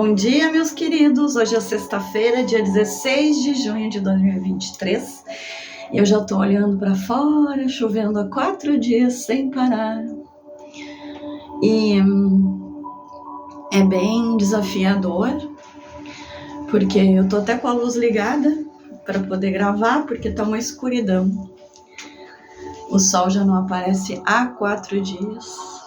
Bom dia, meus queridos. Hoje é sexta-feira, dia 16 de junho de 2023. E eu já tô olhando para fora, chovendo há 4 dias sem parar. E é bem desafiador, porque eu tô até com a luz ligada para poder gravar, porque tá uma escuridão. O sol já não aparece há 4 dias.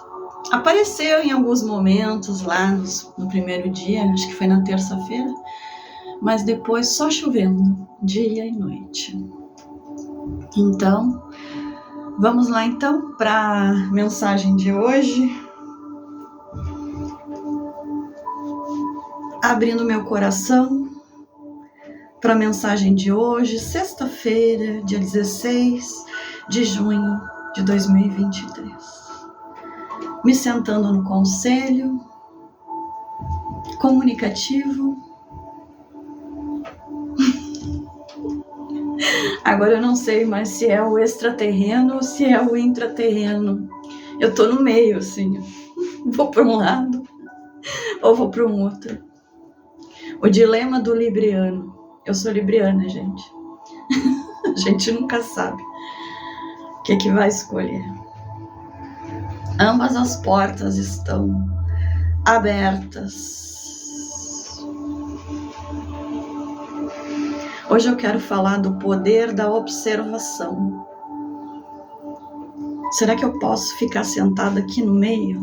Apareceu em alguns momentos lá no primeiro dia, acho que foi na terça-feira, mas depois só chovendo, dia e noite. Então, vamos lá então para a mensagem de hoje. Abrindo meu coração para a mensagem de hoje, sexta-feira, dia 16 de junho de 2023. Me sentando no conselho comunicativo. Agora eu não sei mais se é o extraterreno ou se é o intraterreno. Eu tô no meio, assim. Vou para um lado ou vou para um outro. O dilema do libriano. Eu sou libriana, gente. A gente nunca sabe o que vai escolher. Ambas as portas estão abertas. Hoje eu quero falar do poder da observação. Será que eu posso ficar sentada aqui no meio,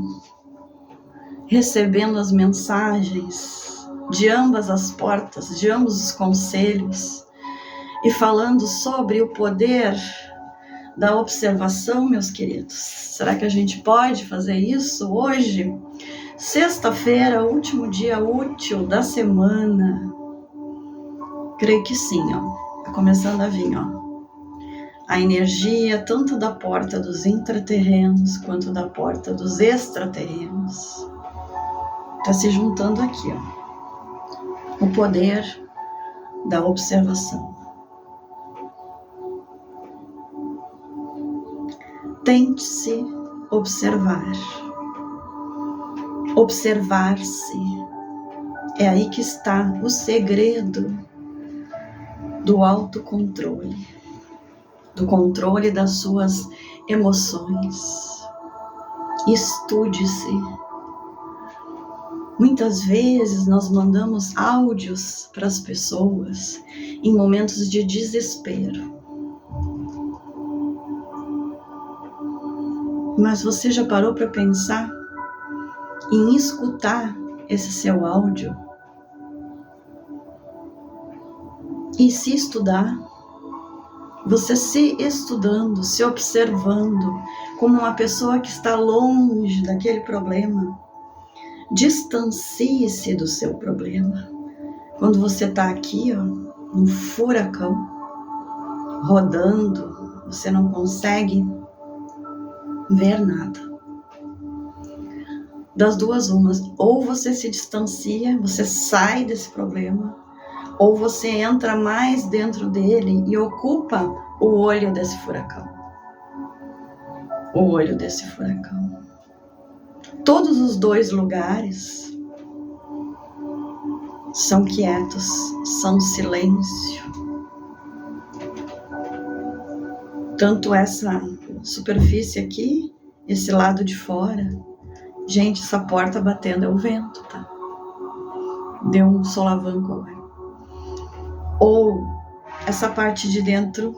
recebendo as mensagens de ambas as portas, de ambos os conselhos, e falando sobre o poder da observação, meus queridos? Será que a gente pode fazer isso hoje? Sexta-feira, último dia útil da semana. Creio que sim, ó. Tá começando a vir, ó. A energia tanto da porta dos intraterrenos quanto da porta dos extraterrenos tá se juntando aqui, ó. O poder da observação. Tente-se observar. Observar-se. É aí que está o segredo do autocontrole, do controle das suas emoções. Estude-se. Muitas vezes nós mandamos áudios para as pessoas em momentos de desespero. Mas você já parou para pensar em escutar esse seu áudio? E se estudar, você se estudando, se observando como uma pessoa que está longe daquele problema, distancie-se do seu problema. Quando você está aqui, ó, no furacão, rodando, você não consegue ver nada. Das duas umas, ou você se distancia, você sai desse problema, ou você entra mais dentro dele e ocupa o olho desse furacão. O olho desse furacão. Todos os dois lugares são quietos, são silêncio. Tanto essa superfície aqui, esse lado de fora. Gente, essa porta batendo é o vento, tá? Deu um solavanco agora. Ou essa parte de dentro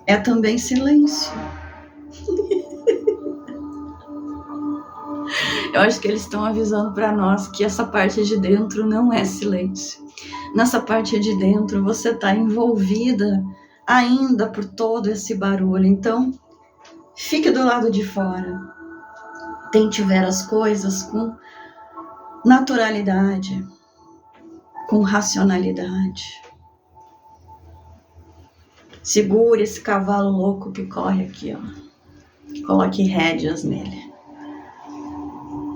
é também silêncio. Eu acho que eles estão avisando para nós que essa parte de dentro não é silêncio. Nessa parte de dentro você está envolvida ainda por todo esse barulho. Então, fique do lado de fora. Tente ver as coisas com naturalidade, com racionalidade. Segure esse cavalo louco que corre aqui, ó. Coloque rédeas nele.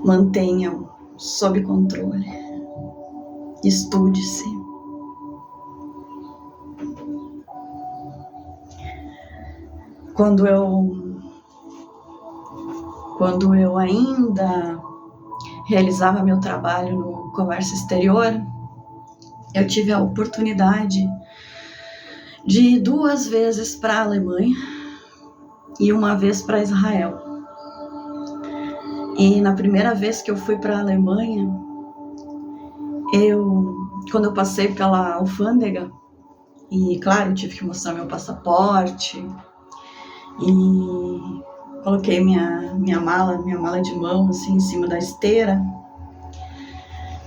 Mantenha-o sob controle. Estude-se. Quando eu ainda realizava meu trabalho no comércio exterior, eu tive a oportunidade de ir 2 vezes para a Alemanha e 1 vez para Israel. E na primeira vez que eu fui para a Alemanha, quando eu passei pela alfândega, e claro, tive que mostrar meu passaporte, e coloquei minha mala de mão assim em cima da esteira,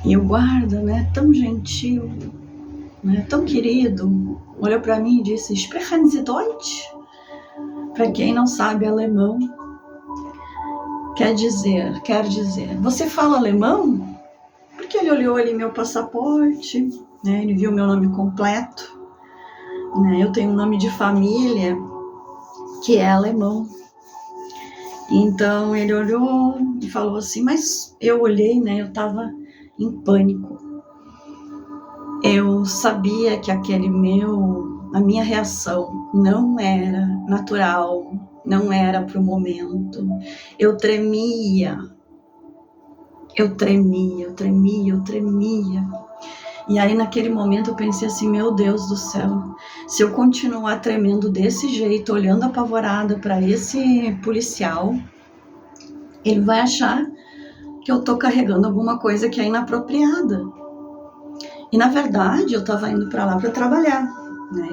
e o guarda, né, tão gentil, né, tão querido, olhou para mim e disse: "Sprechen Sie Deutsch?" Para quem não sabe alemão, quer dizer, você fala alemão? Porque ele olhou ali meu passaporte, né, ele viu meu nome completo, né, eu tenho um nome de família que é alemão. Então ele olhou e falou assim, mas eu olhei, né, eu estava em pânico. Eu sabia que a minha reação não era natural, não era para o momento. Eu tremia. E aí naquele momento eu pensei assim, meu Deus do céu, se eu continuar tremendo desse jeito, olhando apavorada para esse policial, ele vai achar que eu tô carregando alguma coisa que é inapropriada. E na verdade eu estava indo para lá para trabalhar, né?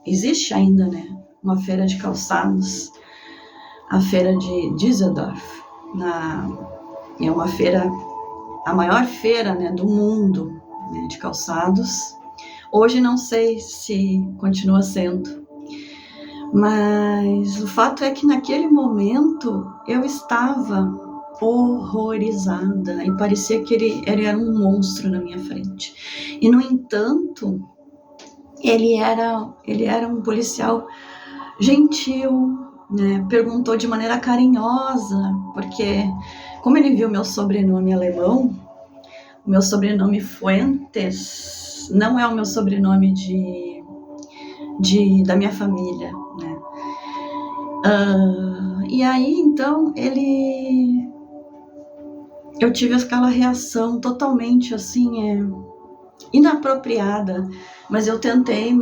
Existe ainda, né? Uma feira de calçados, a feira de Düsseldorf, é uma feira, a maior feira, né, do mundo, né, de calçados. Hoje não sei se continua sendo, mas o fato é que naquele momento eu estava horrorizada e parecia que ele era um monstro na minha frente. E no entanto, ele era um policial gentil, né? Perguntou de maneira carinhosa, porque como ele viu meu sobrenome alemão, o meu sobrenome Fuentes não é o meu sobrenome da minha família, né? E aí então eu tive aquela reação totalmente assim, inapropriada, mas eu tentei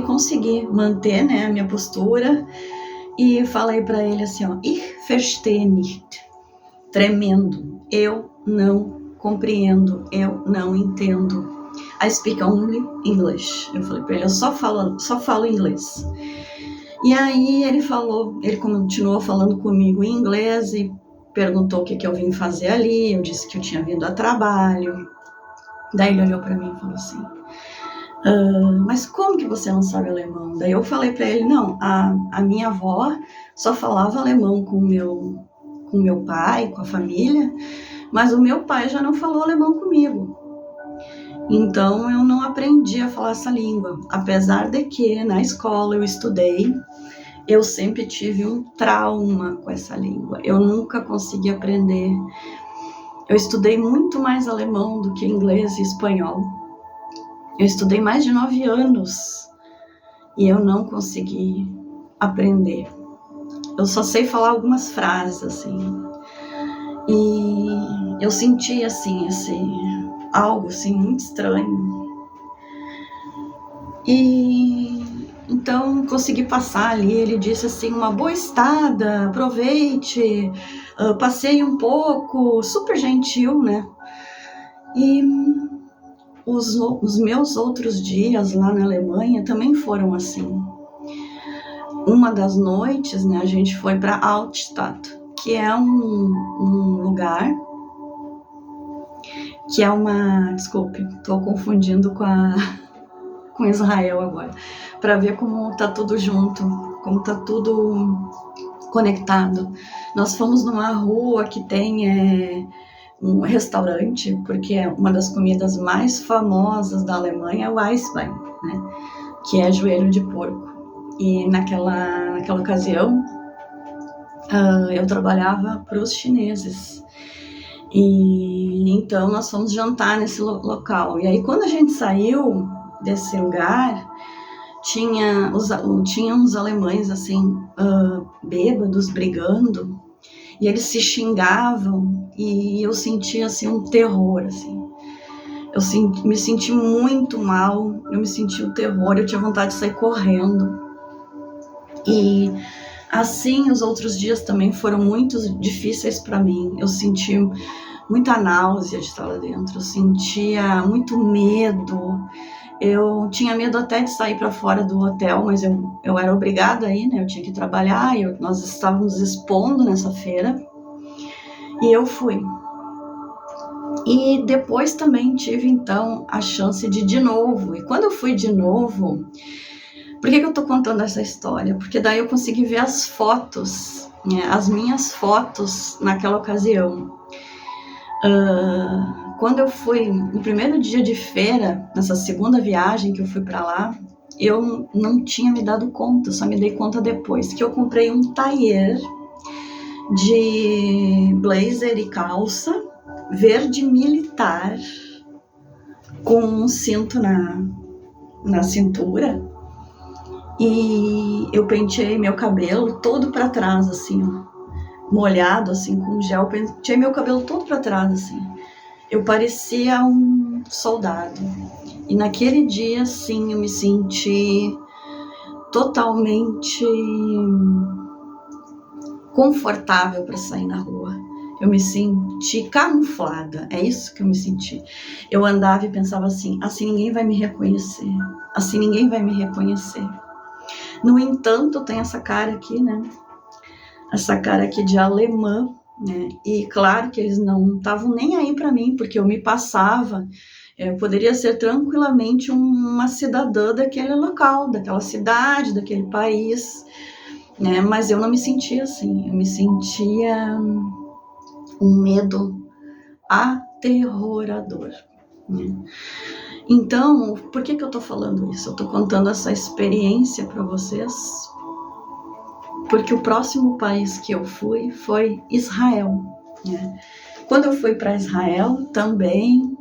conseguir manter, né, a minha postura e falei para ele assim, ó, ich verstehe nicht, tremendo, eu não compreendo, eu não entendo. I speak only English. Eu falei para ele, eu só falo inglês. E aí ele continuou falando comigo em inglês e perguntou o que eu vim fazer ali. Eu disse que eu tinha vindo a trabalho. Daí ele olhou para mim e falou assim, mas como que você não sabe alemão? Daí eu falei para ele, não, a minha avó só falava alemão com o meu pai, com a família, mas o meu pai já não falou alemão comigo. Então eu não aprendi a falar essa língua, apesar de que na escola eu estudei, eu sempre tive um trauma com essa língua, eu nunca consegui aprender. Eu estudei muito mais alemão do que inglês e espanhol. Eu estudei mais de 9 anos e eu não consegui aprender. Eu só sei falar algumas frases, assim. E eu senti, assim, algo, assim, muito estranho. E então consegui passar ali. Ele disse assim, uma boa estada, aproveite, passeie um pouco, super gentil, né? E os meus outros dias lá na Alemanha também foram assim. Uma das noites, né, a gente foi para Altstadt, que é um lugar, que é desculpe, estou confundindo com Israel agora, para ver como tá tudo junto, como tá tudo conectado. Nós fomos numa rua que tem um restaurante, porque é uma das comidas mais famosas da Alemanha, é o Eisbein, né, que é joelho de porco. E naquela ocasião, eu trabalhava para os chineses. E então nós fomos jantar nesse local. E aí quando a gente saiu desse lugar, tinha uns alemães assim, bêbados, brigando. e eles se xingavam, e eu sentia assim um terror, assim. Me senti muito mal, eu me senti um terror, eu tinha vontade de sair correndo. E assim, os outros dias também foram muito difíceis para mim. Eu senti muita náusea de estar lá dentro, eu sentia muito medo. Eu tinha medo até de sair para fora do hotel, mas eu era obrigada a ir, né? Eu tinha que trabalhar, nós estávamos expondo nessa feira, e eu fui. E depois também tive, então, a chance de ir de novo. E quando eu fui de novo, por que eu tô contando essa história? Porque daí eu consegui ver as fotos, né, as minhas fotos naquela ocasião. Quando eu fui no primeiro dia de feira, nessa segunda viagem que eu fui para lá, eu não tinha me dado conta, só me dei conta depois, que eu comprei um tailleur de blazer e calça verde militar, com um cinto na cintura, e eu penteei meu cabelo todo para trás, assim, ó, molhado, assim, com gel, penteei meu cabelo todo para trás, assim. Eu parecia um soldado. E naquele dia, sim, eu me senti totalmente confortável para sair na rua. Eu me senti camuflada, é isso que eu me senti. Eu andava e pensava assim ninguém vai me reconhecer, assim ninguém vai me reconhecer. No entanto, tem essa cara aqui, né? Essa cara aqui de alemã, né? E claro que eles não estavam nem aí para mim, porque eu me passava. Eu poderia ser tranquilamente uma cidadã daquele local, daquela cidade, daquele país, né? Mas eu não me sentia assim, eu me sentia um medo aterrorador, né? Então, por que eu tô falando isso? Eu tô contando essa experiência para vocês, porque o próximo país que eu fui foi Israel, né? Quando eu fui para Israel, também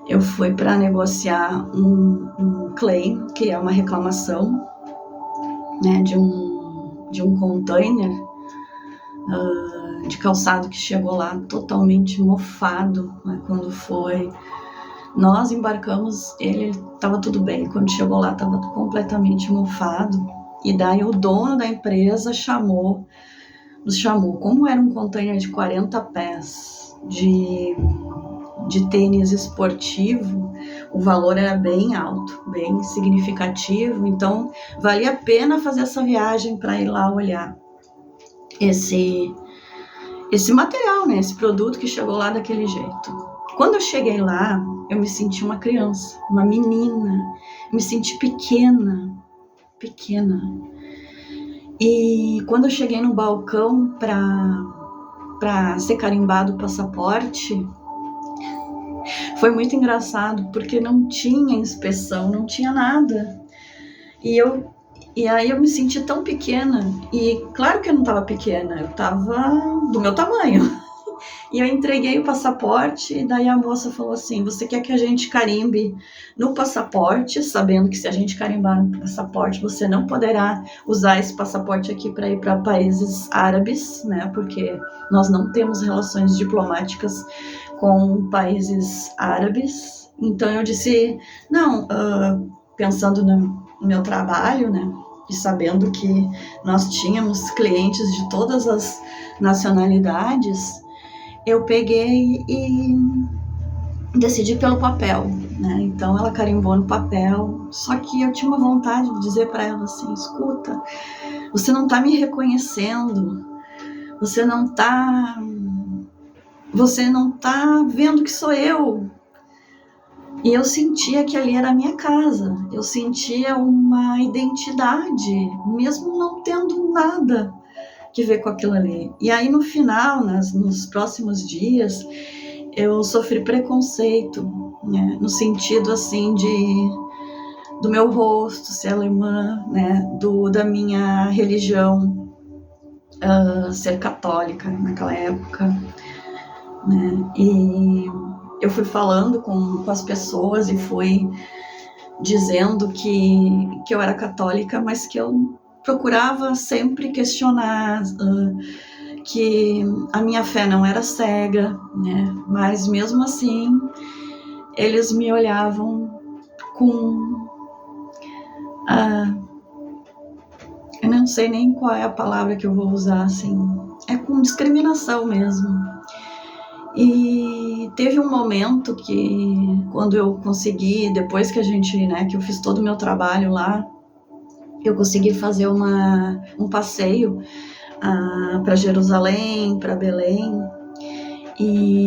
eu fui para negociar um claim, que é uma reclamação, né, de um container de calçado que chegou lá totalmente mofado, né? Quando nós embarcamos, ele estava tudo bem, quando chegou lá estava completamente mofado, e daí o dono da empresa nos chamou, como era um container de 40 pés de tênis esportivo, o valor era bem alto, bem significativo, então valia a pena fazer essa viagem para ir lá olhar esse material, né? Esse produto que chegou lá daquele jeito. Quando eu cheguei lá, eu me senti uma criança, uma menina, me senti pequena. E quando eu cheguei no balcão para ser carimbado o passaporte, foi muito engraçado, porque não tinha inspeção, não tinha nada. E aí eu me senti tão pequena, e claro que eu não estava pequena, eu estava do meu tamanho. E eu entreguei o passaporte, e daí a moça falou assim: você quer que a gente carimbe no passaporte, sabendo que se a gente carimbar no passaporte, você não poderá usar esse passaporte aqui para ir para países árabes, né? Porque nós não temos relações diplomáticas com países árabes. Então eu disse, não, pensando no meu trabalho, né? E sabendo que nós tínhamos clientes de todas as nacionalidades, eu peguei e decidi pelo papel, né? Então ela carimbou no papel, só que eu tinha uma vontade de dizer para ela assim: escuta, você não tá me reconhecendo, você não tá vendo que sou eu. E eu sentia que ali era a minha casa, eu sentia uma identidade, mesmo não tendo nada que ver com aquilo ali. E aí no final, nos próximos dias, eu sofri preconceito, né, no sentido assim do meu rosto ser alemã, né, da minha religião ser católica naquela época, né, e eu fui falando com as pessoas e fui dizendo que eu era católica, mas que eu procurava sempre questionar que a minha fé não era cega, né? Mas mesmo assim, eles me olhavam com eu não sei nem qual é a palavra que eu vou usar, assim, é com discriminação mesmo. E teve um momento que, quando eu consegui, depois que a gente, né, que eu fiz todo o meu trabalho lá, eu consegui fazer um passeio para Jerusalém, para Belém, e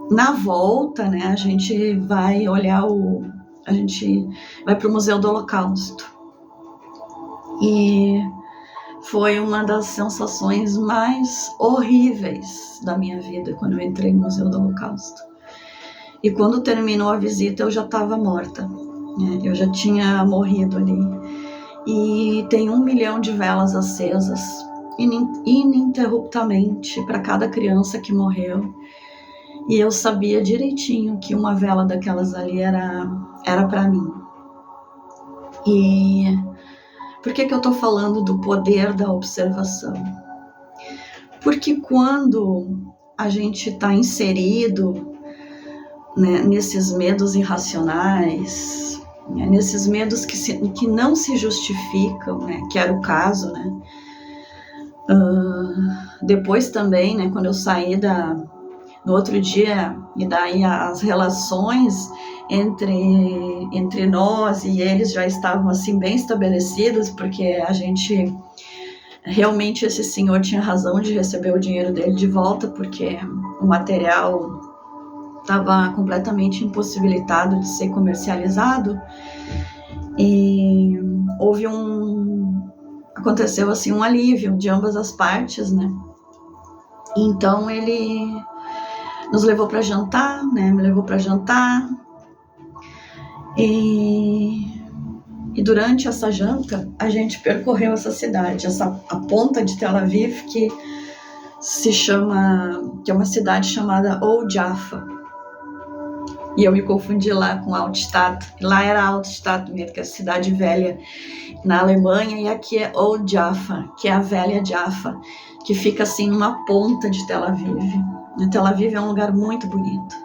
na volta, né, a gente vai olhar a gente vai para o Museu do Holocausto. E foi uma das sensações mais horríveis da minha vida quando eu entrei no Museu do Holocausto. E quando terminou a visita, eu já estava morta, né? Eu já tinha morrido ali. E tem 1 milhão de velas acesas ininterruptamente para cada criança que morreu. E eu sabia direitinho que uma vela daquelas ali era para mim. E por que eu estou falando do poder da observação? Porque quando a gente está inserido, né, nesses medos irracionais, né, nesses medos que não se justificam, né, que era o caso, né? Depois também, né, quando eu saí no outro dia, e daí as relações entre nós e eles já estavam assim bem estabelecidas, porque a gente realmente, esse senhor tinha razão de receber o dinheiro dele de volta, porque o material estava completamente impossibilitado de ser comercializado. E aconteceu assim um alívio de ambas as partes, né? Então ele nos levou para jantar, né? Me levou para jantar. E durante essa janta, a gente percorreu essa cidade, a ponta de Tel Aviv, que é uma cidade chamada Old Jaffa. E eu me confundi lá com Altstadt. Lá era Altstadt mesmo, que é a cidade velha na Alemanha, e aqui é Old Jaffa, que é a velha Jaffa, que fica assim numa ponta de Tel Aviv. Tel Aviv é um lugar muito bonito.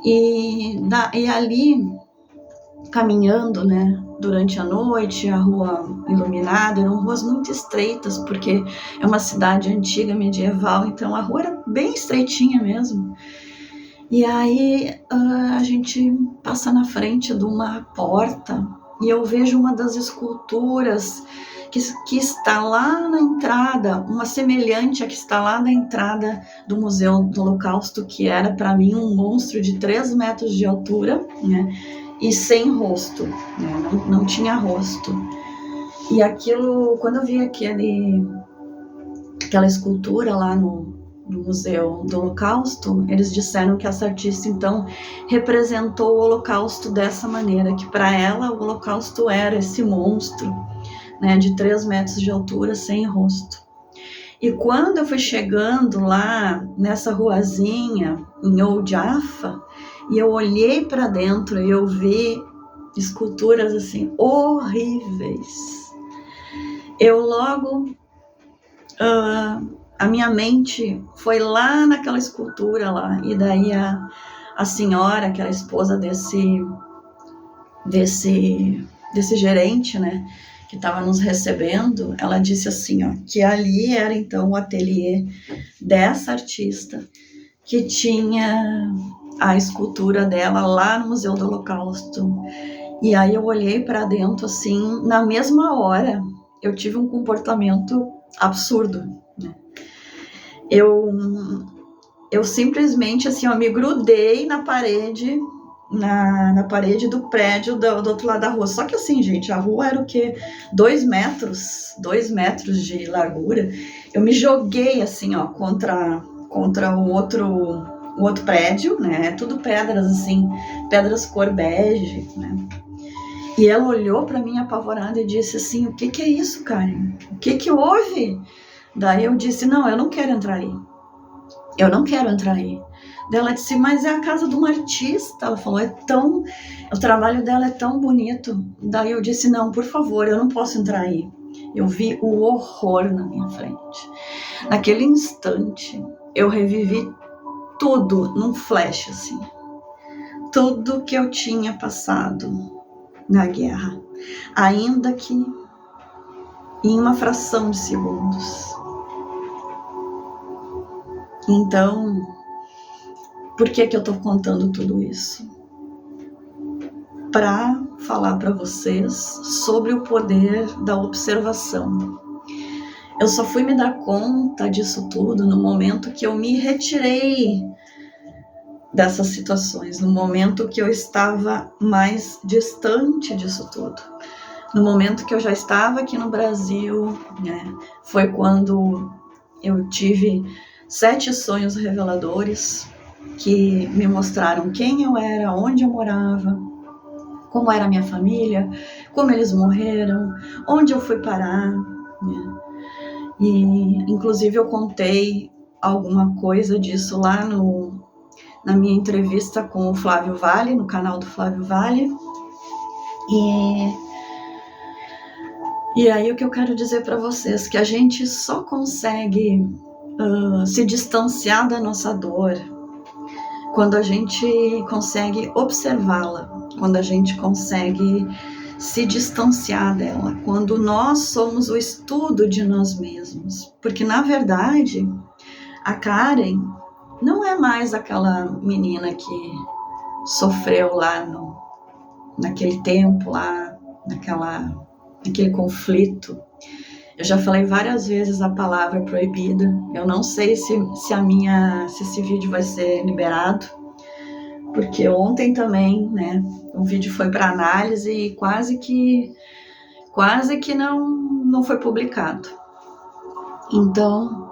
E ali, caminhando, né, durante a noite, a rua iluminada, eram ruas muito estreitas, porque é uma cidade antiga, medieval, então a rua era bem estreitinha mesmo. E aí a gente passa na frente de uma porta e eu vejo uma das esculturas que está lá na entrada, uma semelhante a que está lá na entrada do Museu do Holocausto, que era para mim um monstro de 3 metros de altura, né, e sem rosto, né, não tinha rosto. E aquilo, quando eu vi aquela escultura lá no Museu do Holocausto, eles disseram que essa artista então representou o Holocausto dessa maneira, que para ela o Holocausto era esse monstro, né, de 3 metros de altura, sem rosto. E quando eu fui chegando lá nessa ruazinha em Old Jaffa, e eu olhei para dentro e eu vi esculturas assim horríveis, eu logo a minha mente foi lá naquela escultura lá, e daí a senhora, que era a esposa desse gerente, né, que estava nos recebendo, ela disse assim, ó, que ali era então o ateliê dessa artista, que tinha a escultura dela lá no Museu do Holocausto. E aí eu olhei para dentro assim, na mesma hora eu tive um comportamento absurdo, né? Eu simplesmente assim, ó, me grudei na parede, na parede do prédio do outro lado da rua. Só que assim, gente, a rua era o quê? 2 metros de largura. Eu me joguei assim, ó, contra o outro prédio, né? Tudo pedras assim, pedras cor bege, né? E ela olhou para mim apavorada e disse assim, o que é isso, Karen? O que houve? Daí eu disse, não, eu não quero entrar aí. Eu não quero entrar aí. Daí ela disse, mas é a casa de uma artista. Ela falou, o trabalho dela é tão bonito. Daí eu disse, não, por favor, eu não posso entrar aí. Eu vi o horror na minha frente. Naquele instante, eu revivi tudo num flash, assim. Tudo que eu tinha passado na guerra. Ainda que em uma fração de segundos. Então, por que eu tô contando tudo isso? Para falar para vocês sobre o poder da observação. Eu só fui me dar conta disso tudo no momento que eu me retirei dessas situações, no momento que eu estava mais distante disso tudo. No momento que eu já estava aqui no Brasil, né, foi quando eu tive 7 sonhos reveladores que me mostraram quem eu era, onde eu morava, como era a minha família, como eles morreram, onde eu fui parar, né? E inclusive eu contei alguma coisa disso lá na minha entrevista com o Flávio Vale, no canal do Flávio Vale. E aí o que eu quero dizer para vocês, que a gente só consegue se distanciar da nossa dor quando a gente consegue observá-la, quando a gente consegue se distanciar dela, quando nós somos o estudo de nós mesmos. Porque, na verdade, a Karen não é mais aquela menina que sofreu lá naquele tempo, lá naquele conflito. Eu já falei várias vezes a palavra proibida. Eu não sei se esse vídeo vai ser liberado, porque ontem também, né, o vídeo foi para análise e quase que não foi publicado. Então,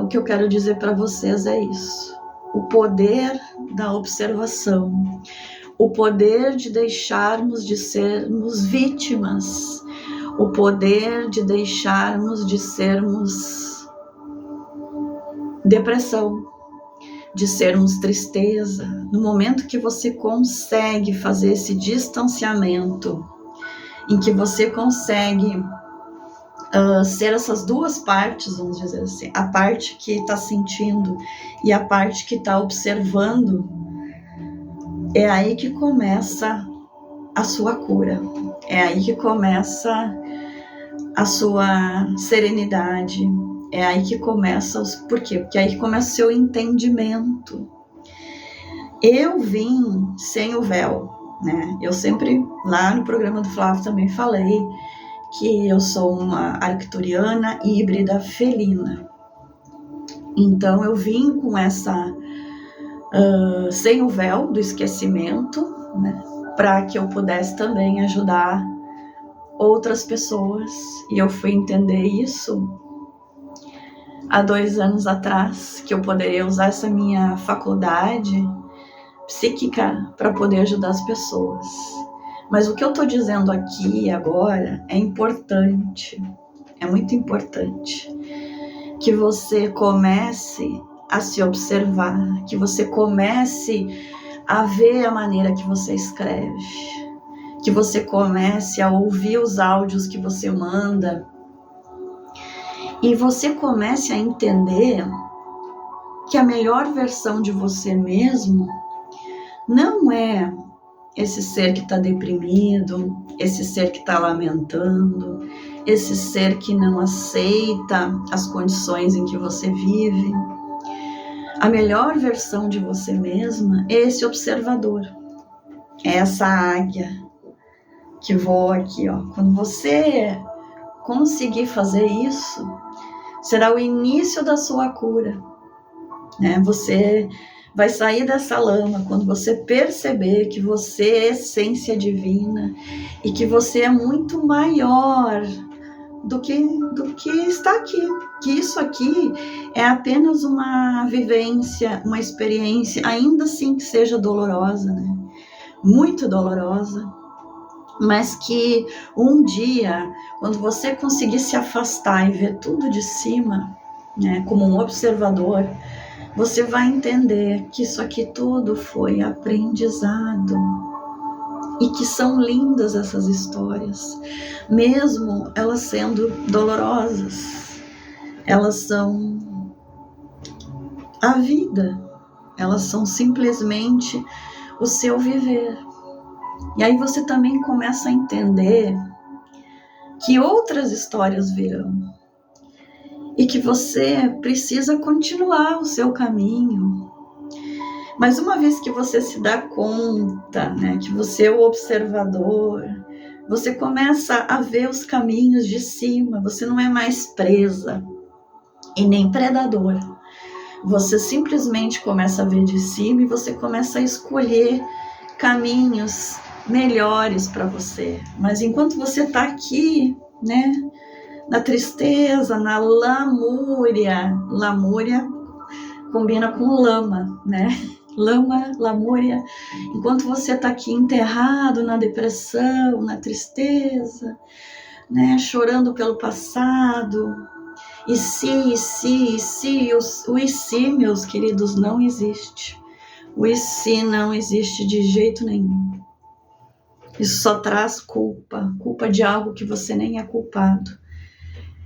o que eu quero dizer para vocês é isso: o poder da observação, o poder de deixarmos de sermos vítimas, o poder de deixarmos de sermos depressão, de sermos tristeza. No momento que você consegue fazer esse distanciamento, em que você consegue ser essas duas partes, vamos dizer assim, a parte que está sentindo e a parte que está observando, é aí que começa a sua cura, é aí que começa a sua serenidade, é aí que começa por quê? Porque é aí que começa o seu entendimento. Eu vim sem o véu, né? Eu sempre, lá no programa do Flávio também falei que eu sou uma arcturiana híbrida felina. Então eu vim com essa sem o véu do esquecimento, né? Para que eu pudesse também ajudar outras pessoas. E eu fui entender isso há 2 anos atrás, que eu poderia usar essa minha faculdade psíquica para poder ajudar as pessoas. Mas o que eu estou dizendo aqui agora é importante, é muito importante que você comece a se observar, que você comece a ver a maneira que você escreve, que você comece a ouvir os áudios que você manda e você comece a entender que a melhor versão de você mesmo não é esse ser que está deprimido, esse ser que está lamentando, esse ser que não aceita as condições em que você vive. A melhor versão de você mesma é esse observador, é essa águia que voa aqui, ó. Quando você conseguir fazer isso, será o início da sua cura, né? Você vai sair dessa lama quando você perceber que você é essência divina e que você é muito maior do que está aqui, que isso aqui é apenas uma vivência, uma experiência, ainda assim que seja dolorosa, né? Muito dolorosa, mas que um dia, quando você conseguir se afastar e ver tudo de cima, né, como um observador, você vai entender que isso aqui tudo foi aprendizado. E que são lindas essas histórias, mesmo elas sendo dolorosas. Elas são a vida, elas são simplesmente o seu viver. E aí você também começa a entender que outras histórias virão e que você precisa continuar o seu caminho. Mas uma vez que você se dá conta, né, que você é o observador, você começa a ver os caminhos de cima, você não é mais presa e nem predadora. Você simplesmente começa a ver de cima e você começa a escolher caminhos melhores para você. Mas enquanto você está aqui, né, na tristeza, na lamúria combina com lama, né? Lama, lamúria. Enquanto você está aqui enterrado na depressão, na tristeza, né, chorando pelo passado, o e si, meus queridos, não existe. O e si não existe de jeito nenhum. Isso só traz culpa de algo que você nem é culpado.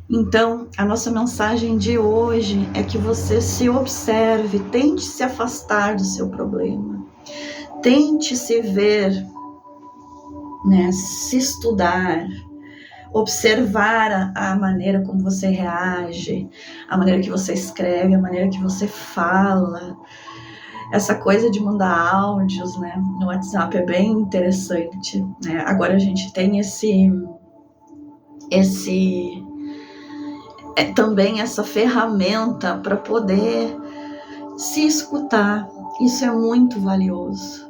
Então, a nossa mensagem de hoje é que você se observe, tente se afastar do seu problema, tente se ver, né, se estudar, observar a maneira como você reage, a maneira que você escreve, a maneira que você fala. Essa coisa de mandar áudios, né, no WhatsApp é bem interessante, né? Agora a gente tem também essa ferramenta para poder se escutar. Isso é muito valioso.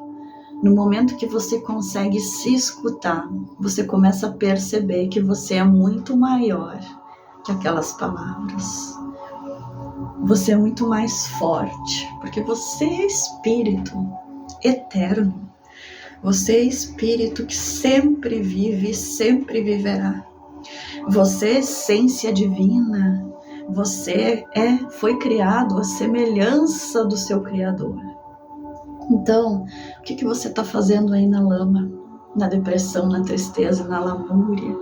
No momento que você consegue se escutar, você começa a perceber que você é muito maior que aquelas palavras. Você é muito mais forte, porque você é espírito eterno. Você é espírito que sempre vive e sempre viverá. Você é essência divina. Você foi criado à semelhança do seu Criador. Então, o que você está fazendo aí na lama, na depressão, na tristeza, na lamúria?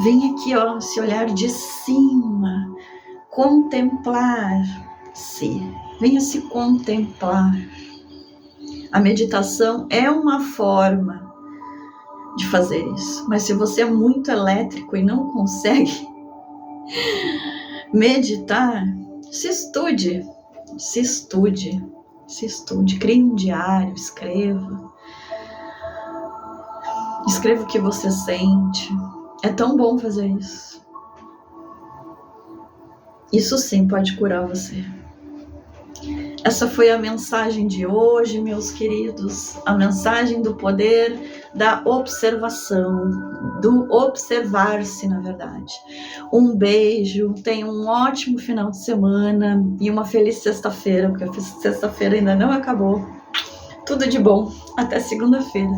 Vem aqui, ó, esse olhar de cima, contemplar-se. Venha se contemplar. A meditação é uma forma de fazer isso, mas se você é muito elétrico e não consegue meditar, se estude, crie um diário, escreva o que você sente. É tão bom fazer isso. Isso sim pode curar você. Essa foi a mensagem de hoje, meus queridos. A mensagem do poder da observação, do observar-se, na verdade. Um beijo, tenha um ótimo final de semana e uma feliz sexta-feira, porque a sexta-feira ainda não acabou. Tudo de bom. Até segunda-feira.